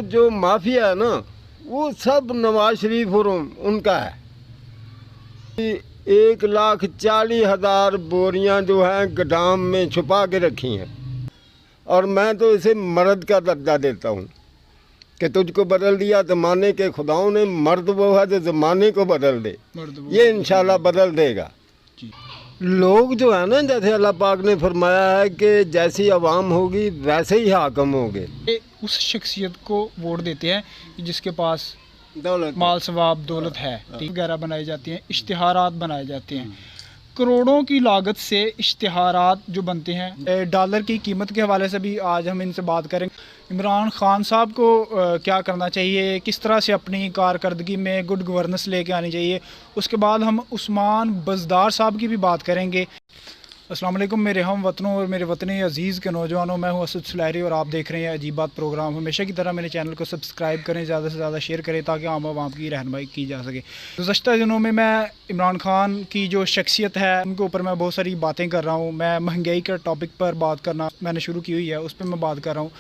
जो माफिया है ना, वो सब नवाज शरीफ और उनका है। 1,40,000 बोरियां जो हैं गोदाम में छुपा के रखी हैं, और मैं तो इसे मर्द का दर्जा देता हूँ कि तुझको बदल दिया ज़माने के खुदाओं ने, मर्द वो है जो ज़माने को बदल दे, ये इंशाल्लाह बदल देगा। लोग जो है ना, जैसे अल्लाह पाक ने फरमाया है कि जैसी आवाम होगी वैसे ही हाकम होंगे। उस शख्सियत को वोट देते हैं जिसके पास दौलत माल सवाब दौलत है, वगैरह बनाई जाती हैं, इश्तिहारात बनाए जाते हैं, करोड़ों की लागत से इश्तिहारात जो बनते हैं। डॉलर की कीमत के हवाले से भी आज हम इनसे बात करेंगे। इमरान खान साहब को क्या करना चाहिए, किस तरह से अपनी कारकर्दगी में गुड गवर्नेंस लेके आनी चाहिए। उसके बाद हम उस्मान बज़दार साहब की भी बात करेंगे। अस्सलाम वालेकुम मेरे हम वतनों और मेरे वतनी अज़ीज़ के नौजवानों, मैं हूं असद सुलहरी और आप देख रहे हैं अजीब बात प्रोग्राम। हमेशा की तरह मेरे चैनल को सब्सक्राइब करें, ज़्यादा से ज़्यादा शेयर करें ताकि आम आवाम की रहनुमाई की जा सके। गुज़श्ता दिनों में मैं इमरान खान की जो शख्सियत है उनके ऊपर मैं बहुत सारी बातें कर रहा हूँ। मैं महंगाई के टॉपिक पर बात करना मैंने शुरू की हुई है, उस पर मैं बात कर रहा हूँ।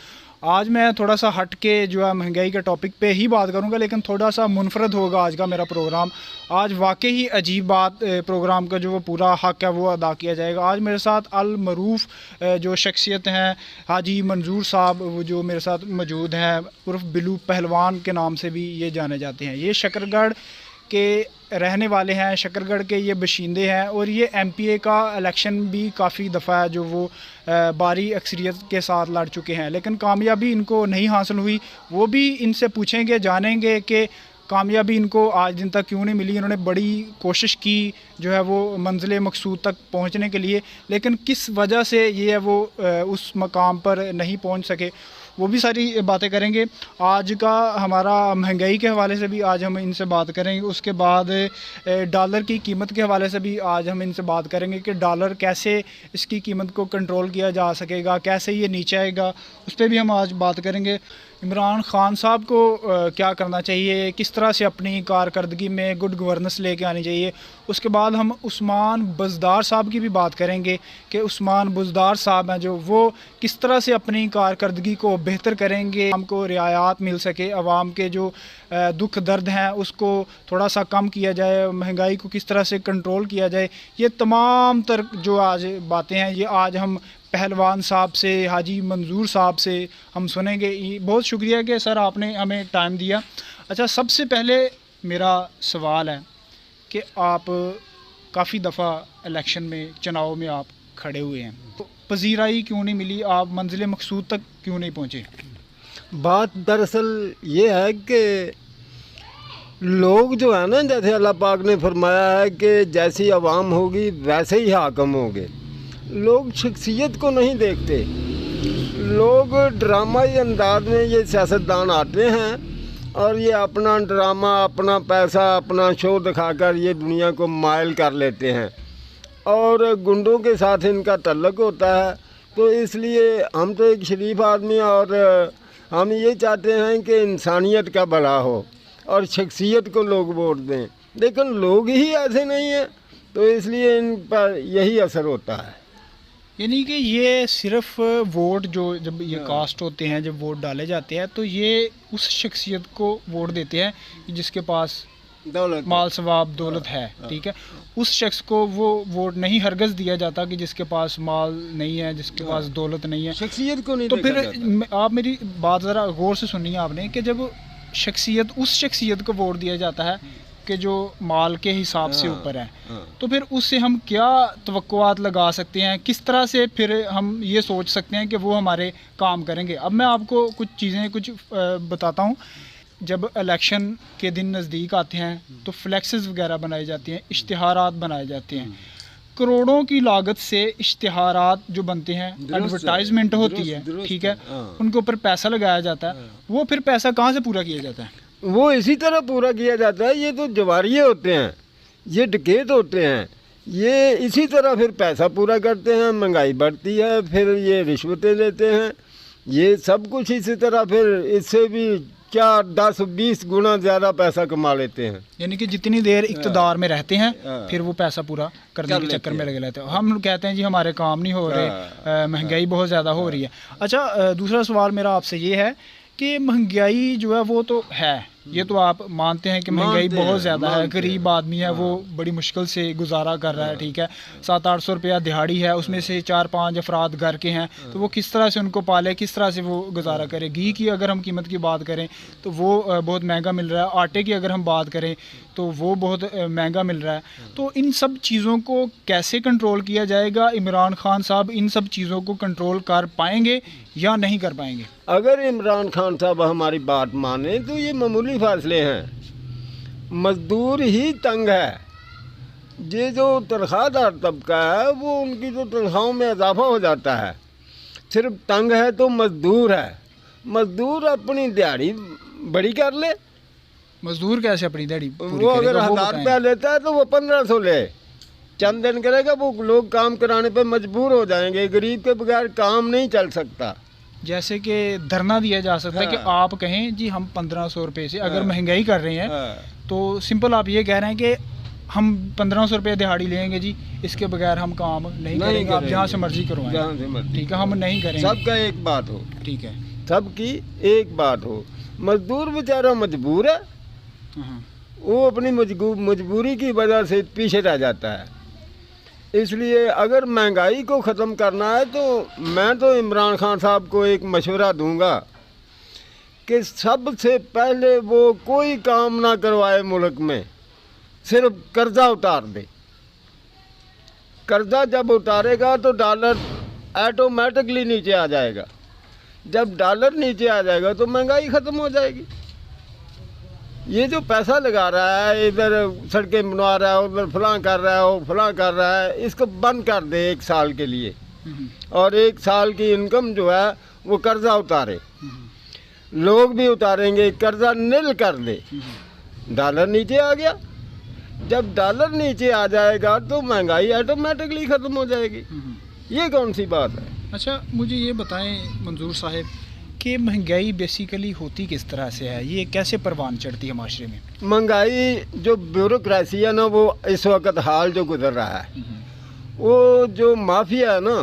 आज मैं थोड़ा सा हट के जो है महंगाई के टॉपिक पे ही बात करूंगा, लेकिन थोड़ा सा मुनफरद होगा आज का मेरा प्रोग्राम। आज वाकई ही अजीब बात प्रोग्राम का जो वो पूरा हक है वो अदा किया जाएगा। आज मेरे साथ अल मरूफ जो शख्सियत हैं हाजी मंजूर साहब, वो जो मेरे साथ मौजूद हैं, उर्फ बिल्लू पहलवान के नाम से भी ये जाने जाते हैं। ये शकरगढ़ के रहने वाले हैं, शकरगढ़ के ये बशिंदे हैं, और ये MPA का इलेक्शन भी काफ़ी दफ़ा है जो वो भारी अक्सरियत के साथ लड़ चुके हैं, लेकिन कामयाबी इनको नहीं हासिल हुई। वो भी इनसे पूछेंगे, जानेंगे कि कामयाबी इनको आज दिन तक क्यों नहीं मिली। इन्होंने बड़ी कोशिश की जो है वो मंजिल मकसूद तक पहुंचने के लिए, लेकिन किस वजह से ये है वो उस मकाम पर नहीं पहुंच सके, वो भी सारी बातें करेंगे। आज का हमारा महंगाई के हवाले से भी आज हम इनसे बात करेंगे। उसके बाद डॉलर की कीमत के हवाले से भी आज हम इनसे बात करेंगे कि डॉलर कैसे इसकी कीमत को कंट्रोल किया जा सकेगा, कैसे ये नीचे आएगा, उस पर भी हम आज बात करेंगे। इमरान खान साहब को क्या करना चाहिए, किस तरह से अपनी कारकर्दगी में गुड गवर्नेंस लेके आनी चाहिए। उसके बाद हम उस्मान बज़दार साहब की भी बात करेंगे कि उस्मान बज़दार साहब हैं जो वो किस तरह से अपनी कारकर्दगी को बेहतर करेंगे, हमको रियायत मिल सके, आवाम के जो दुख दर्द हैं उसको थोड़ा सा कम किया जाए, महंगाई को किस तरह से कंट्रोल किया जाए। ये तमाम तर जो आज बातें हैं ये आज हम पहलवान साहब से, हाजी मंजूर साहब से हम सुनेंगे। बहुत शुक्रिया कि सर आपने हमें टाइम दिया। अच्छा, सबसे पहले मेरा सवाल है कि आप काफ़ी दफ़ा इलेक्शन में, चुनाव में आप खड़े हुए हैं, तो पजीराई क्यों नहीं मिली, आप मंजिल मकसूद तक क्यों नहीं पहुँचे? बात दरअसल ये है कि लोग जो है ना, जैसे अल्लाह पाक ने फरमाया है कि जैसी आवाम होगी वैसे ही हाकम होंगे। लोग शख्सियत को नहीं देखते, लोग ड्रामाई अंदाज में ये सियासतदान आते हैं और ये अपना ड्रामा, अपना पैसा, अपना शो दिखाकर ये दुनिया को मायल कर लेते हैं, और गुंडों के साथ इनका तल्लुक़ होता है। तो इसलिए हम तो एक शरीफ आदमी, और हम ये चाहते हैं कि इंसानियत का भला हो और शख्सियत को लोग वोट दें, लेकिन लोग ही ऐसे नहीं हैं, तो इसलिए इन पर यही असर होता है। यानी कि ये सिर्फ वोट जो जब ये कास्ट होते हैं, जब वोट डाले जाते हैं, तो ये उस शख्सियत को वोट देते हैं जिसके पास दौलत माल सवाब दौलत है, ठीक है। उस शख्स को वो वोट नहीं हरगज़ दिया जाता कि जिसके पास माल नहीं है, जिसके पास दौलत नहीं है, शख्सियत को नहीं। तो फिर आप मेरी बात ज़रा गौर से सुनिए आपने कि जब शख्सियत, उस शख्सियत को वोट दिया जाता है कि जो माल के हिसाब से ऊपर है, तो फिर उससे हम क्या तवक्कुआत लगा सकते हैं, किस तरह से फिर हम ये सोच सकते हैं कि वो हमारे काम करेंगे। अब मैं आपको कुछ चीज़ें बताता हूँ। जब इलेक्शन के दिन नज़दीक आते हैं तो फ्लैक्सेस वगैरह बनाई जाती हैं, इश्तिहारात बनाए जाते हैं, करोड़ों की लागत से इश्तिहारात जो बनते हैं, एडवर्टाइजमेंट होती है, ठीक है, उनके ऊपर पैसा लगाया जाता है। वो फिर पैसा कहाँ से पूरा किया जाता है? वो इसी तरह पूरा किया जाता है। ये तो जवारिये होते हैं, ये डकैत होते हैं, ये इसी तरह फिर पैसा पूरा करते हैं, महंगाई बढ़ती है, फिर ये रिश्वतें लेते हैं, ये सब कुछ इसी तरह फिर इससे भी 4, 10, 20 गुना ज़्यादा पैसा कमा लेते हैं। यानी कि जितनी देर इक़्तिदार में रहते हैं फिर वो पैसा पूरा करने के चक्कर में लगे रहते हैं। हम कहते हैं जी हमारे काम नहीं हो रहे, महंगाई बहुत ज़्यादा हो रही है। अच्छा, दूसरा सवाल मेरा आपसे ये है کہ مہنگائی جو ہے وہ تو ہے، یہ تو آپ مانتے ہیں کہ مہنگائی مانتے ہیں، بہت زیادہ ہے، مانتے غریب آدمی ہے وہ بڑی مشکل سے گزارا کر رہا ہے، ٹھیک ہے، 700-800 روپیہ دہاڑی ہے، اس میں سے 4-5 افراد گھر کے ہیں، تو وہ کس طرح سے ان کو پالے، کس طرح سے وہ گزارا کرے. گھی کی اگر ہم قیمت کی بات کریں تو وہ بہت مہنگا مل رہا ہے، آٹے کی اگر ہم بات کریں تو وہ بہت مہنگا مل رہا ہے. تو ان سب چیزوں کو کیسے کنٹرول کیا جائے گا؟ عمران خان صاحب ان سب چیزوں کو کنٹرول کر پائیں گے یا نہیں کر پائیں گے؟ اگر عمران خان صاحب ہماری بات مانیں تو یہ معمولی فاصلے ہیں. مزدور ہی تنگ ہے. یہ جو تنخواہ دار طبقہ ہے وہ ان کی تو تنخواہوں میں اضافہ ہو جاتا ہے. صرف تنگ ہے تو مزدور ہے. مزدور اپنی دیہڑی بڑی کر لے. مزدور کیسے اپنی دیہڑی پوری وہ کرے اگر گا؟ 1000 بتائیں. روپیہ لیتا ہے تو وہ 1500 لے. چند دن کرے گا وہ لوگ کام کرانے پہ مجبور ہو جائیں گے. غریب کے بغیر کام نہیں چل سکتا. جیسے کہ دھرنا دیا جا سکتا ہے کہ آپ کہیں جی ہم 1500 روپے سے اگر مہنگائی کر رہے ہیں تو سمپل آپ یہ کہہ رہے ہیں کہ ہم 1500 روپے دہاڑی لیں گے جی، اس کے بغیر ہم کام نہیں کریں گے، آپ جہاں سے مرضی کروائیں، جہاں سے مرضی. ٹھیک ہے، ہم نہیں کریں گے. سب کا ایک بات ہو. ٹھیک ہے. سب کی ایک بات ہو. مزدور بیچارہ مجبور ہے. ہاں. وہ اپنی مجبوری کی وجہ سے پیچھے رہ جاتا ہے. اس لیے اگر مہنگائی کو ختم کرنا ہے تو میں تو عمران خان صاحب کو ایک مشورہ دوں گا کہ سب سے پہلے وہ کوئی کام نہ کروائے ملک میں، صرف قرضہ اتار دے. قرضہ جب اتارے گا تو ڈالر آٹومیٹکلی نیچے آ جائے گا. جب ڈالر نیچے آ جائے گا تو مہنگائی ختم ہو جائے گی. یہ جو پیسہ لگا رہا ہے، ادھر سڑکیں بنوا رہا ہے، ادھر فلاں کر رہا ہے، وہ فلاں کر رہا ہے، اس کو بند کر دے 1 سال کے لیے. اور 1 سال کی انکم جو ہے وہ قرضہ اتارے. لوگ بھی اتاریں گے، قرضہ نل کر دے. ڈالر نیچے آ گیا. جب ڈالر نیچے آ جائے گا تو مہنگائی آٹومیٹکلی ختم ہو جائے گی. یہ کون سی بات ہے؟ اچھا مجھے یہ بتائیں منظور صاحب کہ مہنگائی بیسیکلی ہوتی کس طرح سے ہے، یہ کیسے پروان چڑھتی ہے معاشرے میں؟ مہنگائی جو بیوروکریسی ہے نا، وہ اس وقت حال جو گزر رہا ہے، وہ جو مافیا ہے نا،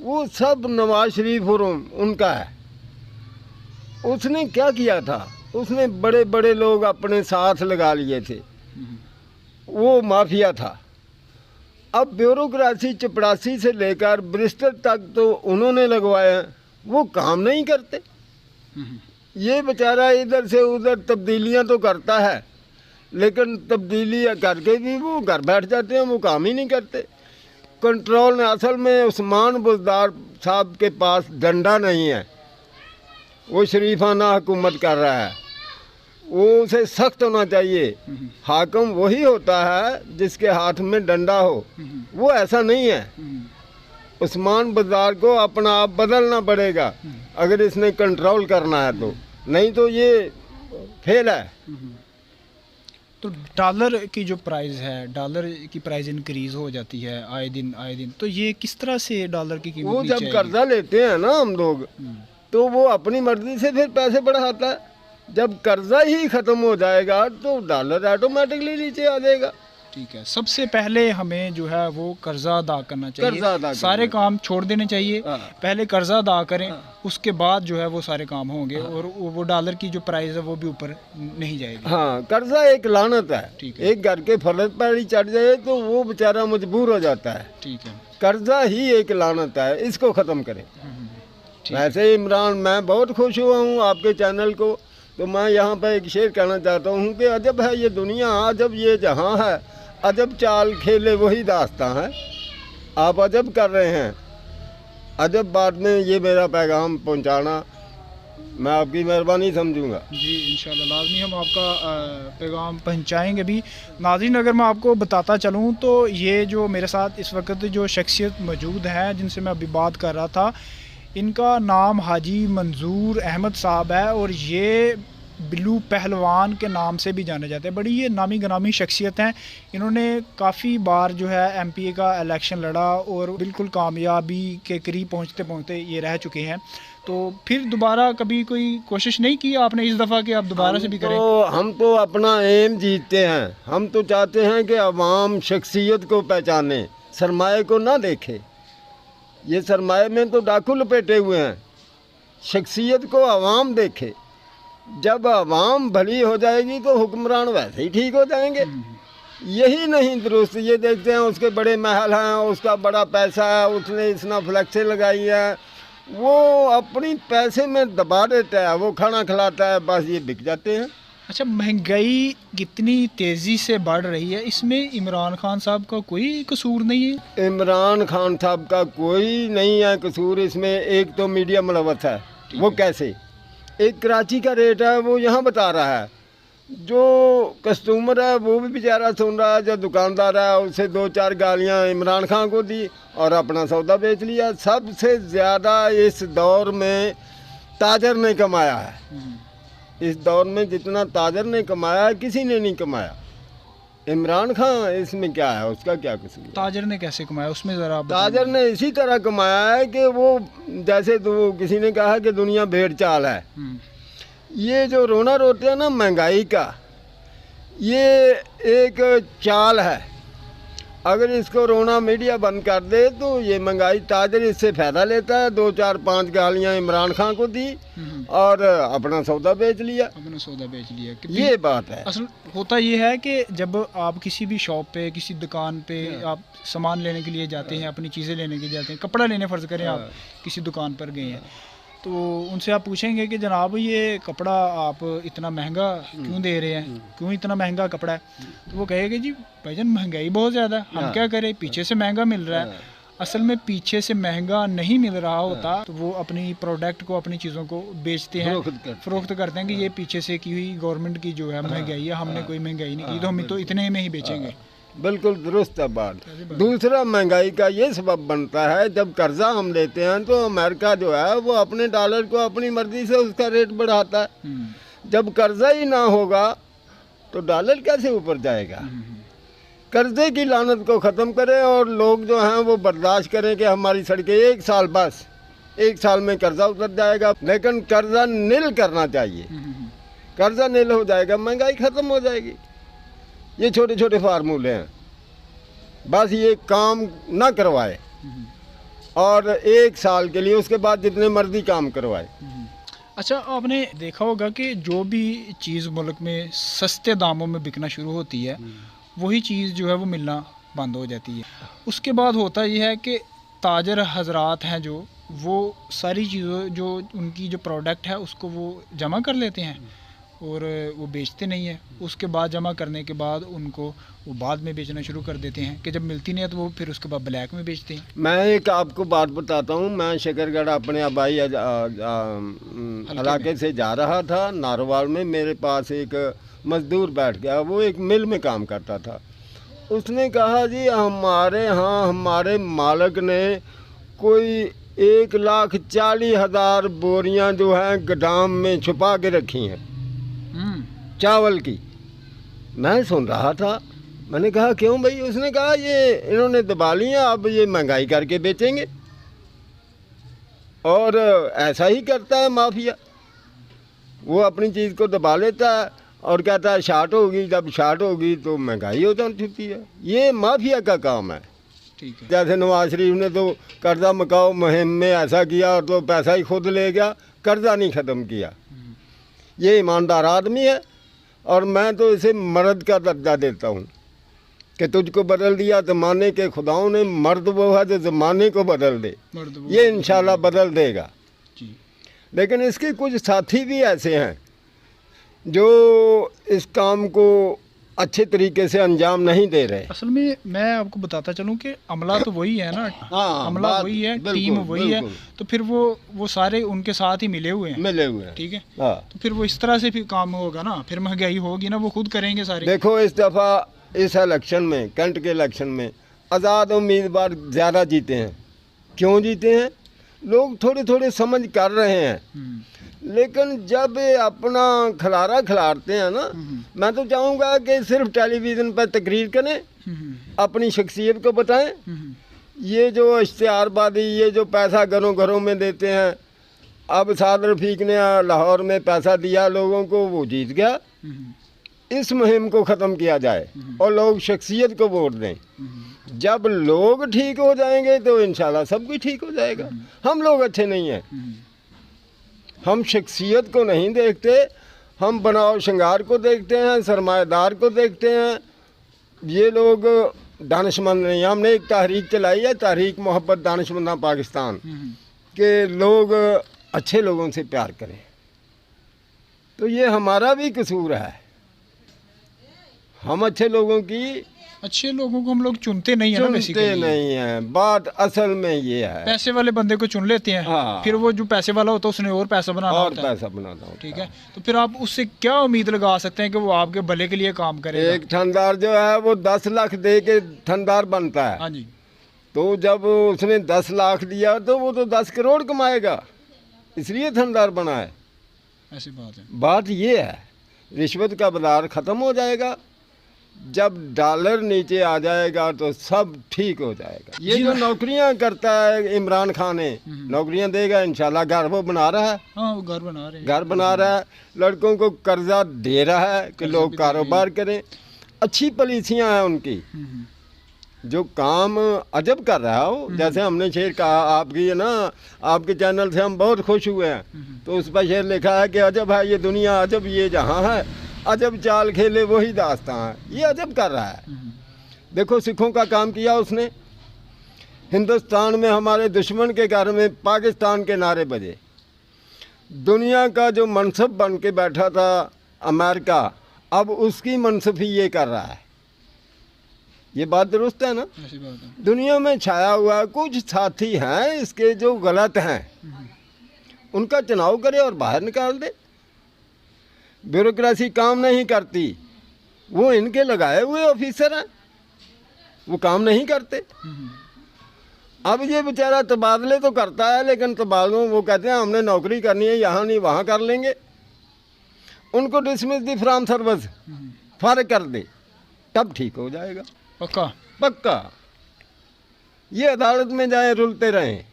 وہ سب نواز شریف اور ان کا ہے. اس نے کیا کیا تھا؟ اس نے بڑے بڑے لوگ اپنے ساتھ لگا لیے تھے. وہ مافیا تھا. اب بیوروکریسی چپڑاسی سے لے کر برسٹر تک تو انہوں نے لگوایا. وہ کام نہیں کرتے. یہ بیچارہ ادھر سے ادھر تبدیلیاں تو کرتا ہے، لیکن تبدیلی کر کے بھی وہ گھر بیٹھ جاتے ہیں، وہ کام ہی نہیں کرتے. کنٹرول میں اصل میں عثمان بزدار صاحب کے پاس ڈنڈا نہیں ہے. وہ شریفانہ حکومت کر رہا ہے. وہ اسے سخت ہونا چاہیے. حاکم وہی ہوتا ہے جس کے ہاتھ میں ڈنڈا ہو. وہ ایسا نہیں ہے. عثمان بزدار کو اپنا آپ بدلنا پڑے گا اگر اس نے کنٹرول کرنا ہے تو، نہیں تو یہ فیل ہے. تو ڈالر کی جو پرائز ہے، ڈالر کی پرائز انکریز ہو جاتی ہے آئے دن، تو یہ کس طرح سے ڈالر کی قیمت وہ نیچے جب آئے گی؟ قرضہ لیتے ہیں نا ہم لوگ، تو وہ اپنی مرضی سے پھر پیسے بڑھاتا ہے. جب قرضہ ہی ختم ہو جائے گا تو ڈالر آٹومیٹکلی نیچے آ جائے گا. ٹھیک ہے. سب سے پہلے ہمیں جو ہے وہ قرضہ ادا کرنا قرضہ چاہیے، ادا کرنا سارے کام چھوڑ دینے چاہیے. ہاں. پہلے قرضہ ادا کریں، اس کے بعد جو ہے وہ سارے کام ہوں گے، اور وہ ڈالر کی جو پرائز ہے وہ بھی اوپر نہیں جائے گی. ہاں، قرضہ ایک لعنت ہے. ٹھیک ہے. ایک گھر کے فرد پر ہی چڑھ جائے تو وہ بیچارہ مجبور ہو جاتا ہے. ٹھیک ہے. قرضہ ہی ایک لعنت ہے، اس کو ختم کریں. ٹھیک. ویسے عمران، میں بہت خوش ہوا ہوں آپ کے چینل کو، تو میں یہاں پہ ایک شعر کہنا چاہتا ہوں کہ عجب ہے یہ دنیا، عجب یہ جہاں ہے، عجب چال کھیلے وہی داستان ہے. آپ عجب کر رہے ہیں. عجب بات میں یہ میرا پیغام پہنچانا میں آپ کی مہربانی سمجھوں گا. جی انشاءاللہ لازمی ہم آپ کا پیغام پہنچائیں گے بھی. ناظرین، اگر میں آپ کو بتاتا چلوں تو یہ جو میرے ساتھ اس وقت جو شخصیت موجود ہے جن سے میں ابھی بات کر رہا تھا، ان کا نام حاجی منظور احمد صاحب ہے، اور یہ بلو پہلوان کے نام سے بھی جانے جاتے ہیں. بڑی یہ نامی گرامی شخصیت ہیں. انہوں نے کافی بار جو ہے ایم پی اے کا الیکشن لڑا اور بالکل کامیابی کے قریب پہنچتے پہنچتے یہ رہ چکے ہیں. تو پھر دوبارہ کبھی کوئی کوشش نہیں کی آپ نے اس دفعہ کہ آپ دوبارہ سے بھی کریں؟ ہم تو اپنا ایم جیتتے ہیں. ہم تو چاہتے ہیں کہ عوام شخصیت کو پہچانے، سرمایہ کو نہ دیکھے. یہ سرمایہ میں تو ڈاکو لپیٹے ہوئے ہیں. شخصیت کو عوام دیکھے. जब आवाम भली हो जाएगी तो हुक्मरान वैसे ही ठीक हो जाएंगे। यही नहीं दुरुस्त। ये देखते हैं उसके बड़े महल हैं, उसका बड़ा पैसा है, उसने इतना फ्लैक्सें लगाई हैं, वो अपनी पैसे में दबा देता है, वो खाना खिलाता है, बस ये बिक जाते हैं। अच्छा, महंगाई कितनी तेज़ी से बढ़ रही है, इसमें इमरान खान साहब का कोई कसूर नहीं है? इमरान खान साहब का कोई नहीं है कसूर इसमें। एक तो मीडिया मुलव्वस है। वो कैसे? एक कराची का रेट है वो यहाँ बता रहा है, जो कस्टमर है वो भी बेचारा सुन रहा है, जो दुकानदार है उससे 2-4 गालियाँ इमरान खान को दी और अपना सौदा बेच लिया। सबसे ज़्यादा इस दौर में ताजर ने कमाया है। इस दौर में जितना ताजर ने कमाया है किसी ने नहीं कमाया। इमरान खान इसमें क्या है, उसका क्या कसूर? ताजर ने कैसे कमाया उसमें ज़रा आप बताइए। ताजर ने इसी तरह कमाया है कि वो जैसे तो किसी ने कहा कि दुनिया भेड़ चाल है। ये जो रोना रोते हैं ना महंगाई का, ये एक चाल है। अगर इसको रोना मीडिया बंद कर दे तो ये महंगाई, ताजर इससे फ़ायदा लेता है। 2-4-5 गालियाँ इमरान खान को दी और अपना सौदा बेच लिया। अपना सौदा बेच लिया। ये बात है। असल होता ये है कि जब आप किसी भी शॉप पे, किसी दुकान पे आप सामान लेने के लिए जाते हैं, अपनी चीज़ें लेने के लिए जाते हैं, कपड़ा लेने फ़र्ज़ करें आप किसी दुकान पर गए हैं, तो उनसे आप पूछेंगे कि जनाब ये कपड़ा आप इतना महंगा क्यों दे रहे हैं, क्यों इतना महंगा कपड़ा है? तो वो कहेगा जी भाईजान महंगाई बहुत ज़्यादा है, हम क्या करें, पीछे से महंगा मिल रहा है। असल में पीछे से महंगा नहीं मिल रहा होता तो वो अपनी प्रोडक्ट को, अपनी चीज़ों को बेचते हैं, फ़रोख्त करते हैं कि ये पीछे से की हुई गवर्नमेंट की जो है महंगाई है, हमने कोई महंगाई नहीं की तो हम तो इतने में ही बेचेंगे। बिल्कुल दुरुस्त है बात। दूसरा महंगाई का ये सबब बनता है, जब कर्जा हम लेते हैं तो अमेरिका जो है वो अपने डॉलर को अपनी मर्जी से उसका रेट बढ़ाता है। जब कर्जा ही ना होगा तो डॉलर कैसे ऊपर जाएगा? कर्जे की लानत को ख़त्म करें और लोग जो हैं वो बर्दाश्त करें कि हमारी सड़कें 1 साल, बस 1 साल में कर्जा उतर जाएगा। लेकिन कर्जा नील करना चाहिए। कर्जा नील हो जाएगा, महंगाई ख़त्म हो जाएगी। ये छोटे छोटे फार्मूले हैं, बस ये काम ना करवाए और 1 साल के लिए, उसके बाद जितने मर्जी काम करवाए। अच्छा, आपने देखा होगा कि जो भी चीज़ मुल्क में सस्ते दामों में बिकना शुरू होती है वही चीज़ जो है वो मिलना बंद हो जाती है। उसके बाद होता यह है कि ताजर हजरात हैं जो, वो सारी चीज़ों जो उनकी जो प्रोडक्ट है उसको वो जमा कर लेते हैं और वो बेचते नहीं है। उसके बाद जमा करने के बाद उनको वो बाद में बेचना शुरू कर देते हैं कि जब मिलती नहीं है तो वो फिर उसके बाद ब्लैक में बेचते हैं। मैं एक आपको बात बताता हूँ। मैं शकरगढ़ अपने आबाई इलाके से जा रहा था, नारोवाल में मेरे पास एक मज़दूर बैठ गया, वो एक मिल में काम करता था। उसने कहा जी हमारे यहाँ हमारे मालिक ने कोई 1,40,000 बोरियाँ जो हैं गोदाम में छुपा के रखी हैं चावल की। मैं सुन रहा था, मैंने कहा क्यों भाई? उसने कहा ये इन्होंने दबा ली हैं, अब ये महंगाई करके बेचेंगे। और ऐसा ही करता है माफिया, वो अपनी चीज़ को दबा लेता है और कहता है शार्ट होगी, जब शार्ट होगी तो महंगाई हो जाती है। ये माफिया का काम है। ठीक है। जैसे नवाज शरीफ ने तो कर्जा मकाओ मुहिम में ऐसा किया और तो पैसा ही खुद ले गया, कर्जा नहीं ख़त्म किया। ये ईमानदार आदमी है और मैं तो इसे मर्द का दर्जा देता हूँ कि तुझको बदल दिया ज़माने के खुदाओं ने। मर्द वो है जो ज़माने को बदल दे, ये इंशाल्लाह बदल देगा। लेकिन इसके कुछ साथी भी ऐसे हैं जो इस काम को अच्छे तरीके से अंजाम नहीं दे रहे। असल में मैं आपको बताता चलूँ कि अमला तो वही है ना, अमला वही है, टीम वही है, तो फिर वो सारे उनके साथ ही मिले हुए हैं। ठीक है। तो फिर वो इस तरह से फिर काम होगा ना, फिर महंगाई होगी ना, वो खुद करेंगे सारे। देखो इस दफ़ा इस इलेक्शन में, कैंट के इलेक्शन में आज़ाद उम्मीदवार ज़्यादा जीते हैं। क्यों जीते हैं? लोग थोड़े थोड़े समझ कर रहे हैं। लेकिन जब अपना खिलारा खिलारते हैं ना, मैं तो चाहूँगा कि सिर्फ टेलीविज़न पर तकरीर करें, अपनी शख्सियत को बताएं। ये जो इश्तिहारबाजी, ये जो पैसा घरों घरों में देते हैं, अब साद रफ़ीक ने लाहौर में पैसा दिया लोगों को, वो जीत गया। इस मुहिम को ख़त्म किया जाए और लोग शख्सियत को वोट दें। जब लोग ठीक हो जाएंगे तो इंशाल्लाह सब कुछ ठीक हो जाएगा। हम लोग अच्छे नहीं हैं, हम शख्सियत को नहीं देखते, हम बनाओ श्रृंगार को देखते हैं, सरमाएदार को देखते हैं। ये लोग दानिशमंद नहीं। हमने एक तहरीक चलाई है, तहरीक मोहब्बत दानिशमंदा पाकिस्तान, के लोग अच्छे लोगों से प्यार करें। तो ये हमारा भी कसूर है, हम अच्छे लोगों को हम लोग चुनते नहीं है ना, चुनते बेसिकली नहीं हैं। बात असल में ये है, पैसे वाले बंदे को चुन लेते हैं। हाँ। फिर वो जो पैसे वाला होता है उसने और पैसा बनाना और होता है। पैसा बनाता हूँ। ठीक है, तो फिर आप उससे क्या उम्मीद लगा सकते हैं कि वो आपके भले के लिए काम करेगा? एक ठंडार जो है वो 10 लाख दे के ठंडार बनता है। हाँ जी। तो जब उसने 10 लाख दिया तो वो तो 10 करोड़ कमाएगा, इसलिए ठंडार बना है। ऐसी बात है। बात ये है, रिश्वत का बाजार ख़त्म हो जाएगा। जब डॉलर नीचे आ जाएगा तो सब ठीक हो जाएगा। ये जो नौकरियां करता है इमरान खान है, नौकरियां देगा इंशाल्लाह। घर वो बना रहा है, हाँ, वो घर बना रहे हैं। घर बना रहा है, लड़कों को कर्जा दे रहा है कि लोग कारोबार करें। अच्छी पॉलिसियां हैं उनकी। जो काम अजब कर रहा हो, जैसे हमने शेर कहा आपकी है ना, आपके चैनल से हम बहुत खुश हुए हैं। तो उस पर शेर लिखा है कि अजब है ये दुनिया, अजब ये जहाँ है, अजब चाल खेले वही दास्तां है। ये अजब कर रहा है। देखो सिखों का काम किया उसने, हिंदुस्तान में हमारे दुश्मन के घर में पाकिस्तान के नारे बजे। दुनिया का जो मनसब बन के बैठा था अमेरिका, अब उसकी मनसबी ये कर रहा है। ये बात दुरुस्त है ना? ऐसी बात है। दुनिया में छाया हुआ कुछ साथी हैं इसके जो गलत हैं, उनका चुनाव करे और बाहर निकाल दे। ब्यूरोक्रेसी काम नहीं करती, वो इनके लगाए हुए ऑफिसर हैं, वो काम नहीं करते। अब ये बेचारा तबादले तो करता है, लेकिन तबादलों वो कहते हैं हमने नौकरी करनी है, यहाँ नहीं वहाँ कर लेंगे। उनको डिसमिस दी फ्रॉम सर्विस, फारिग कर दे, तब ठीक हो जाएगा। पक्का पक्का। ये अदालत में जाए रुलते रहें।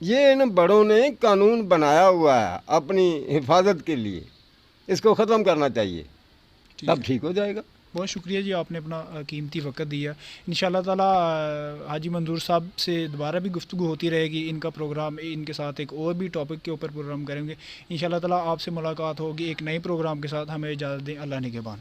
ये इन बड़ों ने कानून बनाया हुआ है अपनी हिफाजत के लिए, इसको ख़त्म करना चाहिए, तब ठीक हो जाएगा। बहुत शुक्रिया जी, आपने अपना कीमती वक्त दिया। इंशाल्लाह ताला हाजी मंजूर साहब से दोबारा भी गुफ्तगू होती रहेगी। इनका प्रोग्राम, इनके साथ एक और भी टॉपिक के ऊपर प्रोग्राम करेंगे। इंशाल्लाह ताला आपसे मुलाकात होगी एक नए प्रोग्राम के साथ। हमें इजाज़त दें। अल्लाह निगहबान।